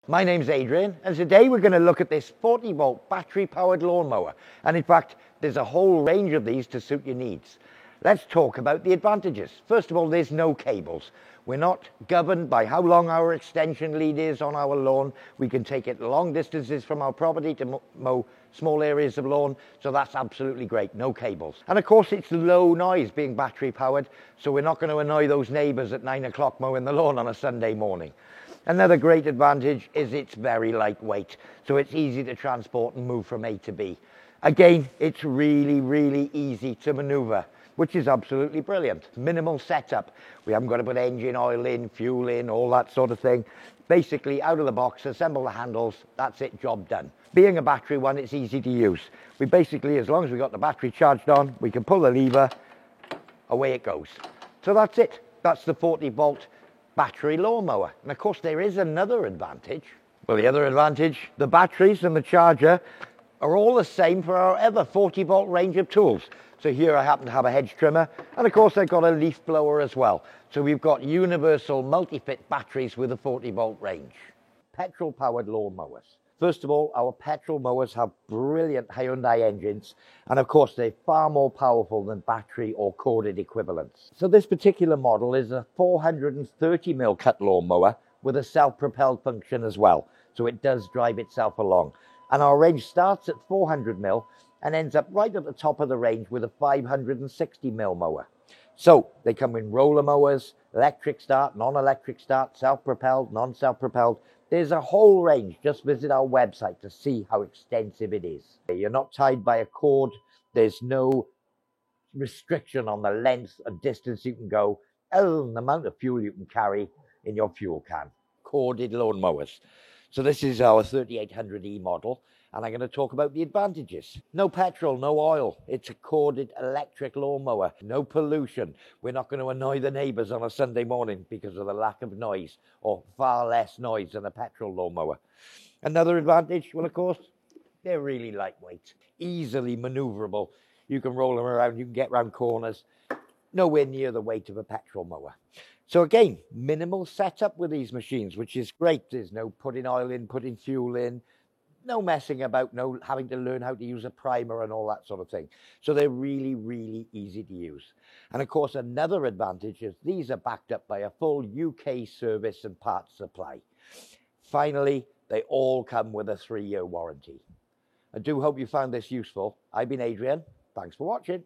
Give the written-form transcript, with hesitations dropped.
My name's Adrian, and today we're going to look at this 40-volt battery-powered lawnmower. And in fact, there's a whole range of these to suit your needs. Let's talk about the advantages. First of all, there's no cables. We're not governed by how long our extension lead is on our lawn. We can take it long distances from our property to mow small areas of lawn, so that's absolutely great, no cables. And of course, it's low noise being battery powered, so we're not going to annoy those neighbours at 9 o'clock mowing the lawn on a Sunday morning. Another great advantage is it's very lightweight, so it's easy to transport and move from A to B. Again, it's really easy to maneuver, which is absolutely brilliant. Minimal setup. We haven't got to put engine oil in, fuel in, all that sort of thing. Basically, out of the box, assemble the handles, that's it, job done. Being a battery one, it's easy to use. We basically, as long as we've got the battery charged on, we can pull the lever, away it goes. So that's it. That's the 40-volt battery lawnmower. And of course, there is another advantage. Well, the other advantage, the batteries and the charger are all the same for our other 40-volt range of tools. So here I happen to have a hedge trimmer, and of course I've got a leaf blower as well. So we've got universal multi-fit batteries with a 40-volt range. Petrol-powered lawnmowers. First of all, our petrol mowers have brilliant Hyundai engines, and of course they're far more powerful than battery or corded equivalents. So this particular model is a 430mm cut lawnmower with a self-propelled function as well, so it does drive itself along. And our range starts at 400mm and ends up right at the top of the range with a 560mm mower. So they come in roller mowers, electric start, non-electric start, self-propelled, non-self-propelled. There's a whole range. Just visit our website to see how extensive it is. You're not tied by a cord. There's no restriction on the length and distance you can go, other than the amount of fuel you can carry in your fuel can. Corded lawnmowers. So this is our 3800E model, and I'm going to talk about the advantages. No petrol, no oil. It's a corded electric lawnmower. No pollution. We're not going to annoy the neighbours on a Sunday morning because of the lack of noise, or far less noise than a petrol lawnmower. Another advantage, well, of course, they're really lightweight, easily maneuverable. You can roll them around, you can get around corners. Nowhere near the weight of a petrol mower. So again, minimal setup with these machines, which is great. There's no putting oil in, putting fuel in, no messing about, no having to learn how to use a primer and all that sort of thing. So they're really easy to use. And of course, another advantage is these are backed up by a full UK service and parts supply. Finally, they all come with a 3-year warranty. I do hope you found this useful. I've been Adrian. Thanks for watching.